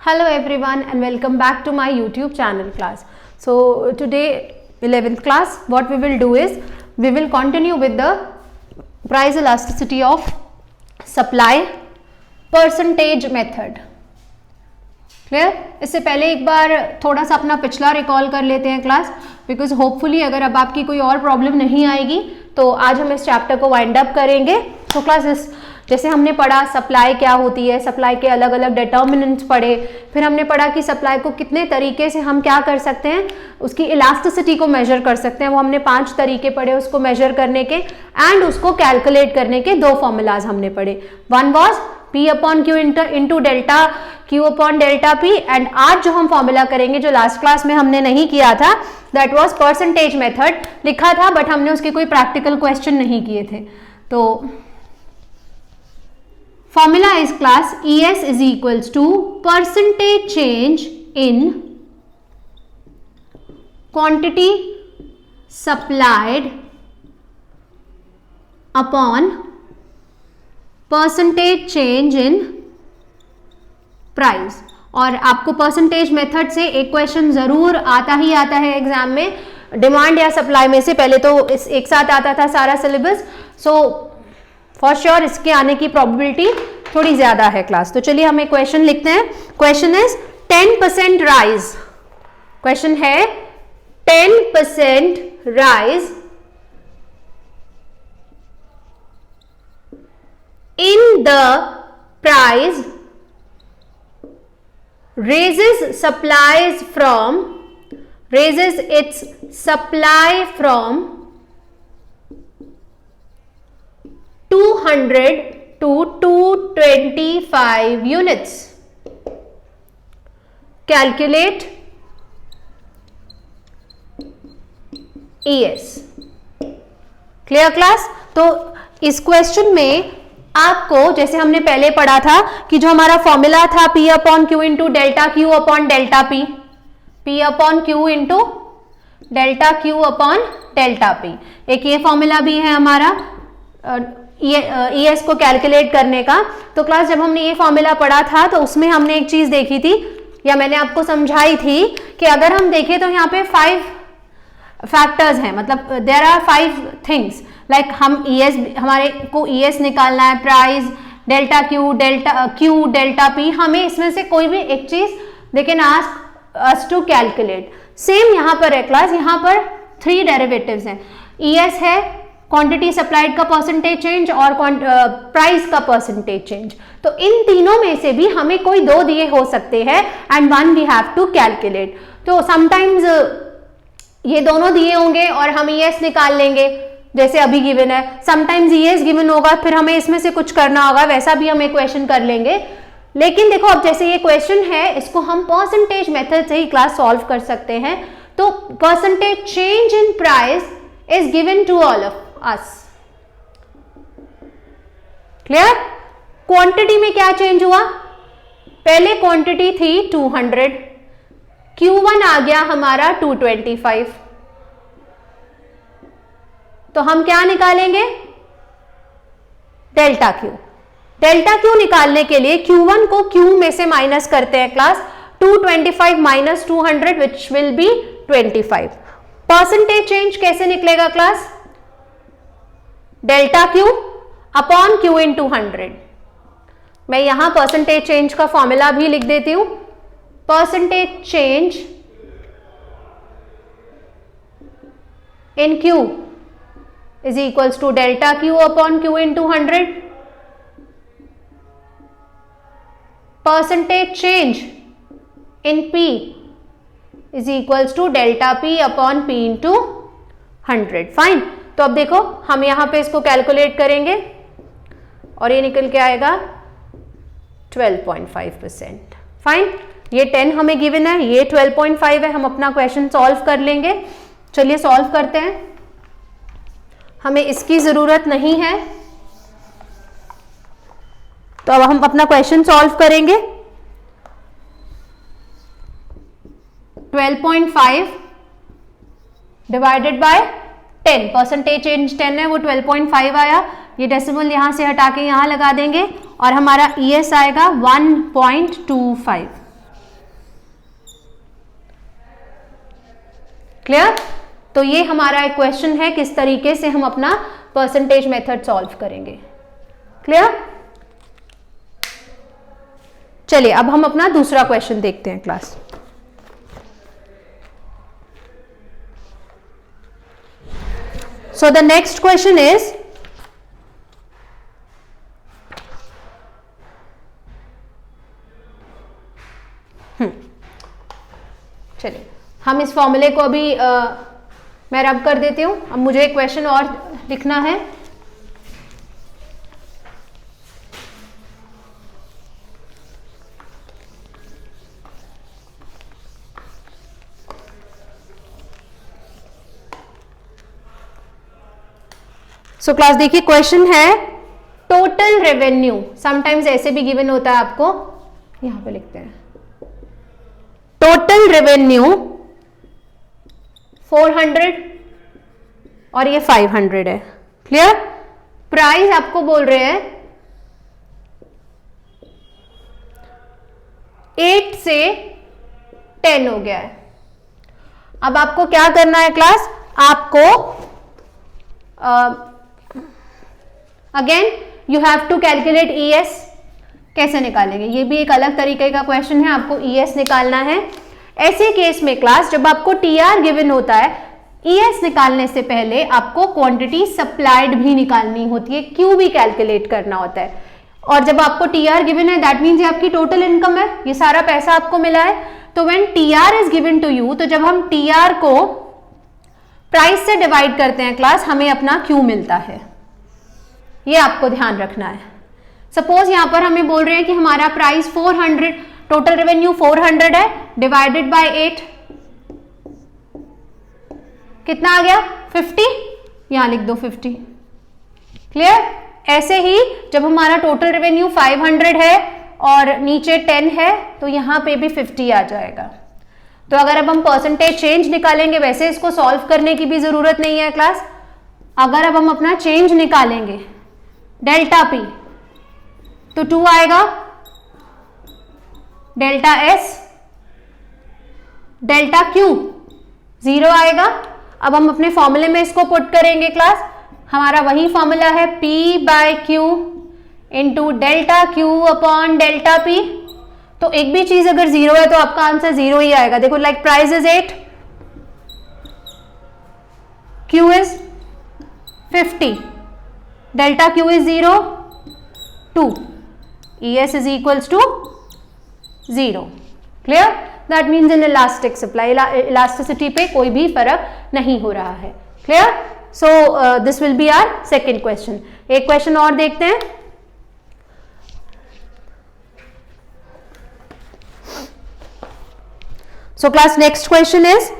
Hello everyone and welcome back to my YouTube channel class. So today 11th class, what we will do is we will continue with the price elasticity of supply percentage method. Clear? इससे पहले एक बार थोड़ा सा अपना पिछला recall कर लेते हैं क्लास, बिकॉज होपफुली अगर अब आपकी कोई और प्रॉब्लम नहीं आएगी तो आज हम इस चैप्टर को वाइंड अप करेंगे. तो क्लास जैसे हमने पढ़ा सप्लाई क्या होती है, सप्लाई के अलग अलग डिटर्मिनेंट्स पढ़े, फिर हमने पढ़ा कि सप्लाई को कितने तरीके से हम क्या कर सकते हैं, उसकी इलास्टिसिटी को मेजर कर सकते हैं. वो हमने 5 तरीके पढ़े उसको मेजर करने के एंड उसको कैलकुलेट करने के. 2 फॉर्मूलाज हमने पढ़े. One was P upon Q into delta Q upon delta P, and आज जो हम फॉर्मूला करेंगे जो लास्ट क्लास में हमने नहीं किया था, दैट वाज परसेंटेज मेथड. लिखा था बट हमने उसके कोई प्रैक्टिकल क्वेश्चन नहीं किए थे. तो formula is class ES is equals to percentage change in quantity supplied upon percentage change in price. और आपको परसेंटेज मेथड से एक क्वेश्चन जरूर आता ही आता है एग्जाम में, डिमांड या सप्लाई में से. पहले तो इस एक साथ आता था सारा सिलेबस, सो फॉर श्योर इसके आने की प्रोबेबिलिटी थोड़ी ज्यादा है क्लास. तो चलिए हम एक क्वेश्चन लिखते हैं. Question is 10% rise. क्वेश्चन है 10% rise in the price raises its supply from 200 to 225 units. Calculate ES. Clear class? तो इस क्वेश्चन में आपको जैसे हमने पहले पढ़ा था कि जो हमारा फॉर्मूला था P upon Q into delta Q upon delta P, P upon Q into delta Q upon delta P, एक ये फॉर्मूला भी है हमारा ES को कैलकुलेट करने का. तो क्लास जब हमने ये फॉर्मूला पढ़ा था तो उसमें हमने एक चीज देखी थी या मैंने आपको समझाई थी कि अगर हम देखें तो यहाँ पे 5 फैक्टर्स हैं, मतलब देयर आर 5 थिंग्स लाइक हम ES, हमारे को ES निकालना है, price, delta q delta p, हमें इसमें से कोई भी एक चीज they can ask us to calculate. Same यहाँ पर है क्लास, यहाँ पर 3 डेरिवेटिव्स हैं. ES है क्वांटिटी सप्लाइड का परसेंटेज चेंज और प्राइस का परसेंटेज चेंज. तो इन तीनों में से भी हमें कोई 2 दिए हो सकते हैं and 1 we have to calculate. तो समटाइम्स ये दोनों दिए होंगे और हम ES निकाल लेंगे जैसे अभी गिवन है, समटाइम्स ES गिवन होगा फिर हमें इसमें से कुछ करना होगा, वैसा भी हम एक क्वेश्चन कर लेंगे. लेकिन देखो अब जैसे ये क्वेश्चन है इसको हम परसेंटेज मेथड से ही क्लास सॉल्व कर सकते हैं. तो percentage change in price is given to all of us. Clear? Quantity में क्या चेंज हुआ? पहले क्वांटिटी थी 200, Q1 आ गया हमारा 225. तो हम क्या निकालेंगे? Delta q. डेल्टा क्यू निकालने के लिए Q1 को Q में से माइनस करते हैं class. 225 minus 200 which will be 25. Percentage change कैसे निकलेगा class? Delta Q upon Q in 200. मैं यहां परसेंटेज चेंज का फॉर्मूला भी लिख देती हूं. Percentage change in Q is equals to delta q upon q in 200. Percentage change in p is equals to delta p upon p into 100. Fine. तो अब देखो हम यहां पे इसको कैलकुलेट करेंगे और ये निकल के आएगा 12.5%. फाइन. ये 10 हमें गिवन है, ये 12.5 है. हम अपना क्वेश्चन सॉल्व कर लेंगे. चलिए सॉल्व करते हैं. हमें इसकी जरूरत नहीं है तो अब हम अपना क्वेश्चन सॉल्व करेंगे. 12.5 डिवाइडेड बाय 10, परसेंटेज चेंज 10 है वो 12.5 आया. ये डेसिमल यहां से हटा के यहां लगा देंगे और हमारा ES आएगा 1.25. क्लियर? तो ये हमारा एक क्वेश्चन है किस तरीके से हम अपना परसेंटेज मेथड सॉल्व करेंगे। क्लियर? चलिए अब हम अपना दूसरा क्वेश्चन देखते हैं class. So the next question is चलिए हम इस फॉर्मूले को अभी मैं रब कर देती हूं। अब मुझे एक क्वेश्चन और लिखना है। सो क्लास देखिए क्वेश्चन है टोटल रेवेन्यू, समटाइम्स ऐसे भी गिवन होता है आपको, यहां पे लिखते हैं टोटल रेवेन्यू 400 और ये 500 है। क्लियर? प्राइस आपको बोल रहे हैं 8 से 10 हो गया है। अब आपको क्या करना है क्लास, आपको again you have to calculate ES. कैसे निकालेंगे, ये भी एक अलग तरीके का क्वेश्चन है, आपको ईएस निकालना है। ऐसे केस में क्लास जब आपको टीआर गिवन होता है, ईएस निकालने से पहले आपको क्वांटिटी सप्लाइड भी निकालनी होती है, क्यू भी कैलकुलेट करना होता है। और जब आपको टीआर गिवन है दैट मीन्स ये आपकी टोटल इनकम है, ये सारा पैसा आपको मिला है। तो when TR is given to you, तो जब हम टीआर को प्राइस से डिवाइड करते हैं क्लास, हमें अपना क्यू मिलता है। ये आपको ध्यान रखना है। सपोज यहां पर हमें बोल रहे हैं कि हमारा प्राइस 400, टोटल रेवेन्यू 400 है, डिवाइडेड बाय 8 कितना आ गया 50, यहां लिख दो 50। क्लियर? ऐसे ही जब हमारा टोटल रेवेन्यू 500 है और नीचे 10 है तो यहां पे भी 50 आ जाएगा। तो अगर अब हम परसेंटेज चेंज निकालेंगे, वैसे इसको सॉल्व करने की भी जरूरत नहीं है क्लास। अगर अब हम अपना चेंज निकालेंगे डेल्टा पी तो 2 आएगा, डेल्टा एस, डेल्टा क्यू 0 आएगा। अब हम अपने फॉर्मूले में इसको पुट करेंगे क्लास, हमारा वही फॉर्मूला है P by q into delta Q upon delta p. तो एक भी चीज अगर 0 है तो आपका आंसर 0 ही आएगा। देखो like price is 8, Q is 50, delta Q is 0, 2, ES is equals to 0. Clear? That means in elastic supply, elasticity पे कोई भी फर्क नहीं हो रहा है। Clear? So this will be our second question. एक क्वेश्चन और देखते हैं। So class next question is,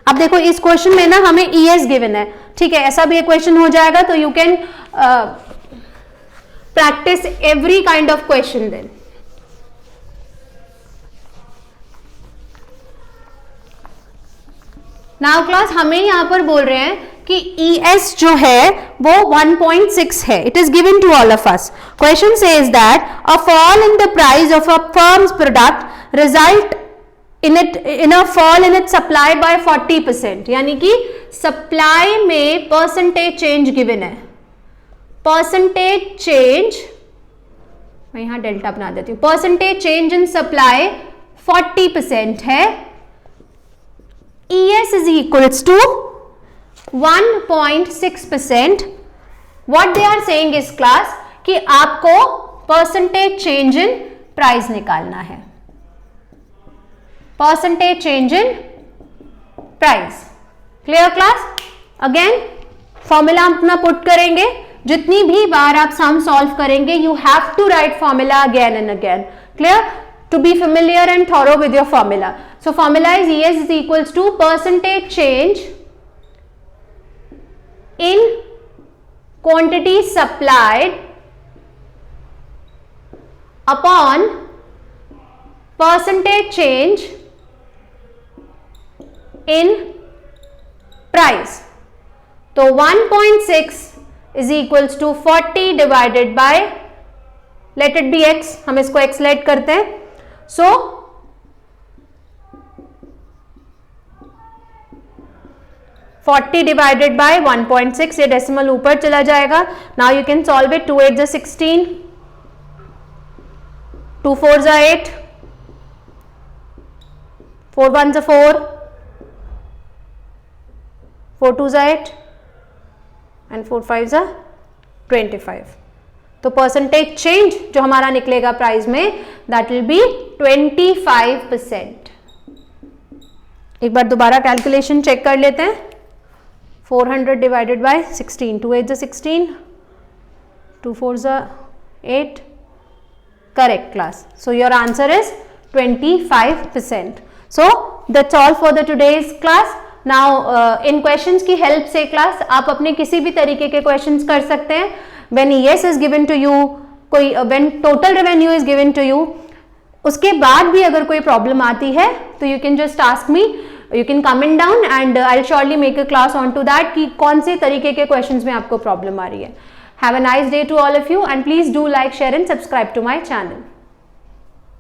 अब देखो इस क्वेश्चन में ना हमें ES गिवन है, ठीक है, ऐसा भी एक क्वेश्चन हो जाएगा तो you can practice every kind of question then. Now class हमें यहां पर बोल रहे हैं कि ES जो है वो 1.6 है. It is given to all of us. Question says that a fall in the price of a firm's product result in a fall in its supply by 40%. यानी कि सप्लाई में परसेंटेज चेंज गिवन है. Percentage change, मैं यहां delta बना देती हूं, percentage change in supply 40% है. ES is equals to 1.6%. What they are saying is class कि आपको परसेंटेज चेंज इन प्राइस निकालना है. Percentage change in price. Clear class? Again formula अपना पुट करेंगे. जितनी भी बार आप सम सॉल्व करेंगे you have to write formula again and again. Clear? To be familiar and thorough with your formula. So formula is ES is equals to percentage change in quantity supplied upon percentage change in price. तो 1.6 is equals to 40 divided by, let it be x, हम इसको x late करते हैं. So 40 divided by 1.6, ये decimal ऊपर चला जाएगा. Now you can solve it. 2 8 16, 2 4 8, 4 1 4, 4 2 8 and 4 5 25. तो परसेंटेज चेंज जो हमारा निकलेगा प्राइस में, दैट विल बी 25%. एक बार दोबारा कैलकुलेशन चेक कर लेते हैं. 400 divided by 16, 2 8 16, 2 4 8. Correct class. So your answer is 25%. So that's all for the today's class. Now in questions की हेल्प से क्लास आप अपने किसी भी तरीके के क्वेश्चंस कर सकते हैं. When yes is given to you, कोई when total revenue is given to you, उसके बाद भी अगर कोई प्रॉब्लम आती है तो you can just ask me, you can comment down and I will surely make a class on to that कि कौन से तरीके के क्वेश्चंस में आपको प्रॉब्लम आ रही है. Have a nice day to all of you and please do like, share and subscribe to my channel.